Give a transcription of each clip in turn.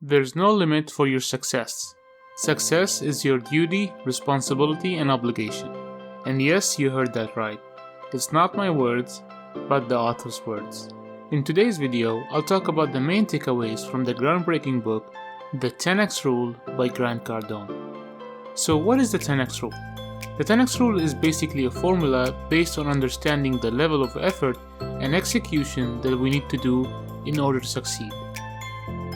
There's no limit for your success. Success is your duty, responsibility, and obligation. And yes, you heard that right. It's not my words, but the author's words. In today's video, I'll talk about the main takeaways from the groundbreaking book, The 10x Rule by Grant Cardone. So what is the 10x Rule? The 10x Rule is basically a formula based on understanding the level of effort and execution that we need to do in order to succeed.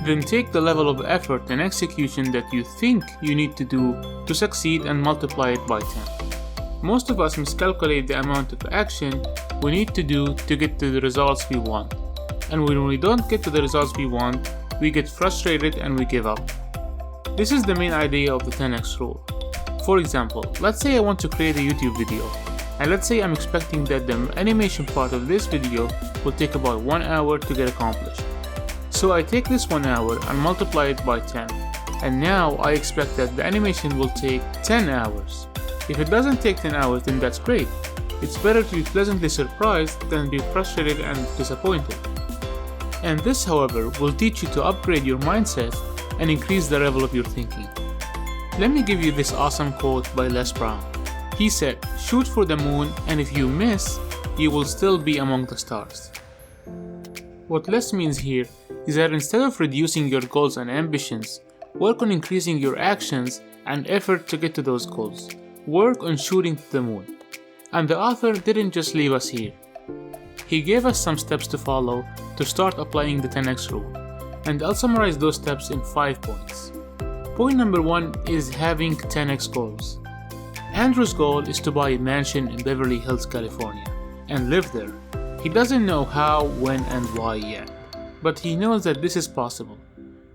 Then take the level of effort and execution that you think you need to do to succeed and multiply it by 10. Most of us miscalculate the amount of action we need to do to get to the results we want. And when we don't get to the results we want, we get frustrated and we give up. This is the main idea of the 10x Rule. For example, let's say I want to create a YouTube video, and let's say I'm expecting that the animation part of this video will take about 1 hour to get accomplished. So I take this 1 hour and multiply it by 10, and now I expect that the animation will take 10 hours. If it doesn't take 10 hours, then that's great. It's better to be pleasantly surprised than be frustrated and disappointed. And this, however, will teach you to upgrade your mindset and increase the level of your thinking. Let me give you this awesome quote by Les Brown. He said, "Shoot for the moon, and if you miss, you will still be among the stars." What Les means here is that instead of reducing your goals and ambitions, work on increasing your actions and effort to get to those goals. Work on shooting to the moon. And the author didn't just leave us here. He gave us some steps to follow to start applying the 10x Rule, and I'll summarize those steps in 5 points. Point number 1 is having 10x goals. Andrew's goal is to buy a mansion in Beverly Hills, California, and live there. He doesn't know how, when, and why yet, but he knows that this is possible.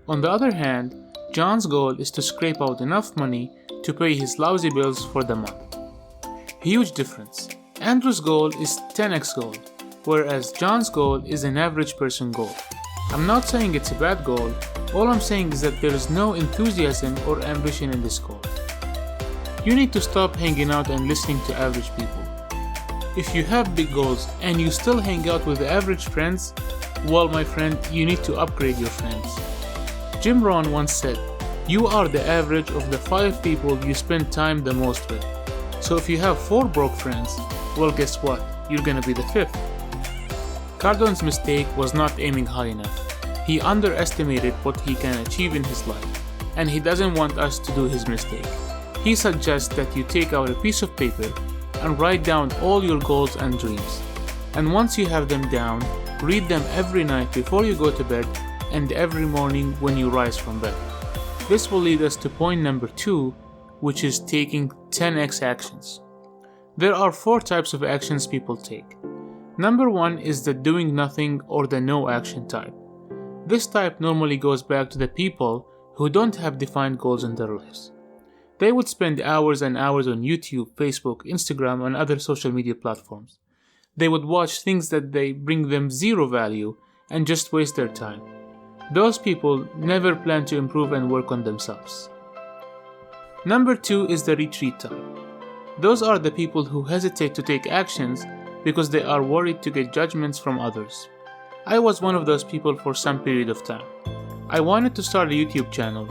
On the other hand, John's goal is to scrape out enough money to pay his lousy bills for the month. Huge difference. Andrew's goal is 10x goal, whereas John's goal is an average person goal. I'm not saying it's a bad goal, all I'm saying is that there is no enthusiasm or ambition in this goal. You need to stop hanging out and listening to average people. If you have big goals and you still hang out with average friends, well, my friend, you need to upgrade your friends. Jim Rohn once said, "You are the average of the 5 people you spend time the most with." So if you have 4 broke friends, well, guess what? You're gonna be the 5th. Cardone's mistake was not aiming high enough. He underestimated what he can achieve in his life, and he doesn't want us to do his mistake. He suggests that you take out a piece of paper and write down all your goals and dreams. And once you have them down, read them every night before you go to bed and every morning when you rise from bed. This will lead us to point number 2, which is taking 10x actions. There are 4 types of actions people take. Number 1 is the doing nothing or the no action type. This type normally goes back to the people who don't have defined goals in their lives. They would spend hours and hours on YouTube, Facebook, Instagram, and other social media platforms. They would watch things that they bring them 0 value and just waste their time. Those people never plan to improve and work on themselves. Number 2 is the retreat type. Those are the people who hesitate to take actions because they are worried to get judgments from others. I was one of those people for some period of time. I wanted to start a YouTube channel,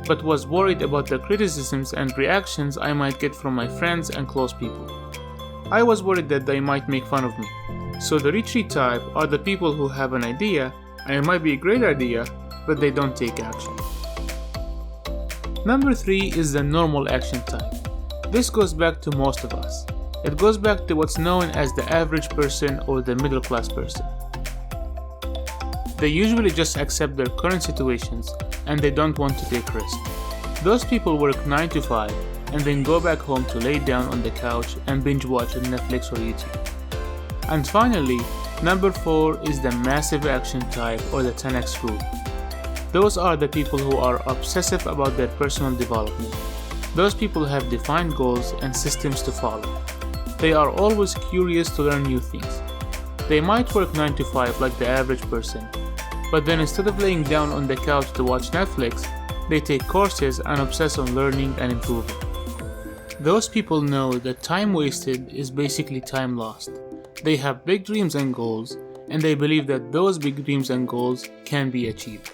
but was worried about the criticisms and reactions I might get from my friends and close people. I was worried that they might make fun of me. So the retreat type are the people who have an idea, and it might be a great idea, but they don't take action. Number 3 is the normal action type. This goes back to most of us. It goes back to what's known as the average person or the middle class person. They usually just accept their current situations and they don't want to take risks. Those people work 9 to 5 and then go back home to lay down on the couch and binge watch on Netflix or YouTube. And finally, number 4 is the massive action type or the 10x Rule. Those are the people who are obsessive about their personal development. Those people have defined goals and systems to follow. They are always curious to learn new things. They might work 9 to 5 like the average person, but then instead of laying down on the couch to watch Netflix, they take courses and obsess on learning and improving. Those people know that time wasted is basically time lost. They have big dreams and goals, and they believe that those big dreams and goals can be achieved.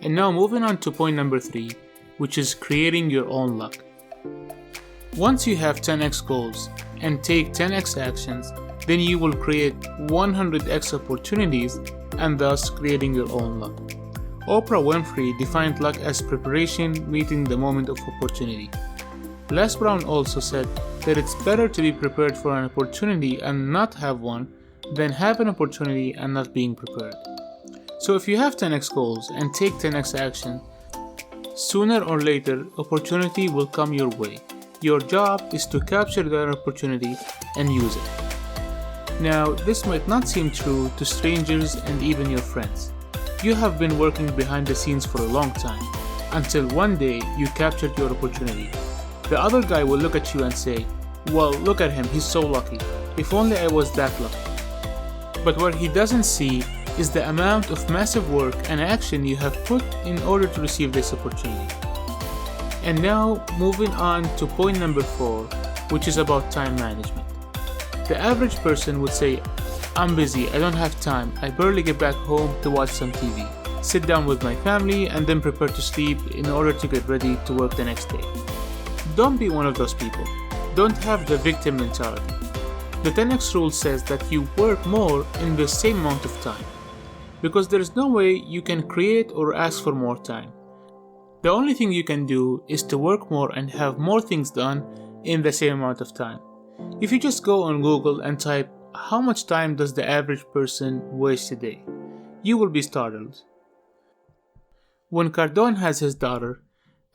And now moving on to point number 3, which is creating your own luck. Once you have 10x goals and take 10x actions, then you will create 100x opportunities and thus creating your own luck. Oprah Winfrey defined luck as preparation meeting the moment of opportunity. Les Brown also said that it's better to be prepared for an opportunity and not have one than have an opportunity and not being prepared. So if you have 10x goals and take 10x action, sooner or later opportunity will come your way. Your job is to capture that opportunity and use it. Now, this might not seem true to strangers and even your friends. You have been working behind the scenes for a long time, until one day you captured your opportunity. The other guy will look at you and say, "Well, look at him, he's so lucky. If only I was that lucky." But what he doesn't see is the amount of massive work and action you have put in order to receive this opportunity. And now, moving on to point number 4, which is about time management. The average person would say, "I'm busy, I don't have time, I barely get back home to watch some TV, sit down with my family and then prepare to sleep in order to get ready to work the next day." Don't be one of those people. Don't have the victim mentality. The 10x rule says that you work more in the same amount of time, because there is no way you can create or ask for more time. The only thing you can do is to work more and have more things done in the same amount of time. If you just go on Google and type, "How much time does the average person waste a day?" you will be startled. When Cardone has his daughter,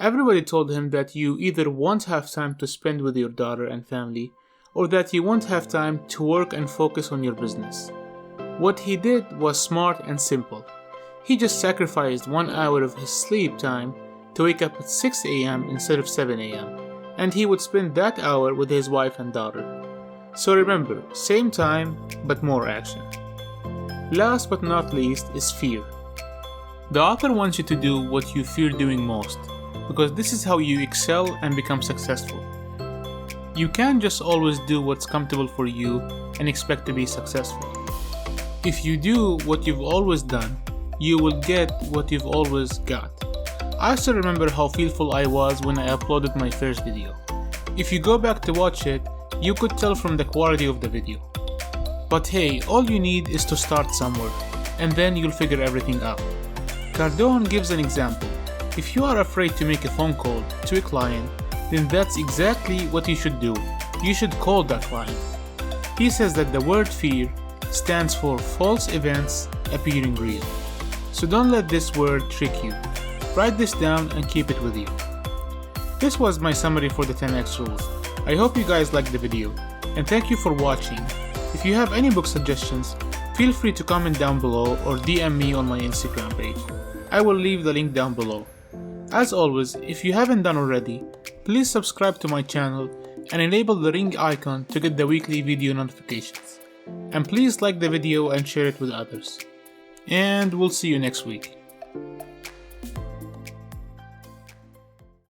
everybody told him that you either won't have time to spend with your daughter and family, or that you won't have time to work and focus on your business. What he did was smart and simple. He just sacrificed 1 hour of his sleep time to wake up at 6 a.m. instead of 7 a.m. and he would spend that hour with his wife and daughter. So remember, same time, but more action. Last but not least is fear. The author wants you to do what you fear doing most, because this is how you excel and become successful. You can't just always do what's comfortable for you and expect to be successful. If you do what you've always done, you will get what you've always got. I still remember how fearful I was when I uploaded my first video. If you go back to watch it, you could tell from the quality of the video. But hey, all you need is to start somewhere, and then you'll figure everything out. Cardone gives an example. If you are afraid to make a phone call to a client, then that's exactly what you should do. You should call that client. He says that the word fear stands for false events appearing real. So don't let this word trick you. Write this down and keep it with you. This was my summary for the 10x rules. I hope you guys liked the video, and thank you for watching. If you have any book suggestions, feel free to comment down below or DM me on my Instagram page. I will leave the link down below. As always, if you haven't done already, please subscribe to my channel and enable the ring icon to get the weekly video notifications. And please like the video and share it with others. And we'll see you next week.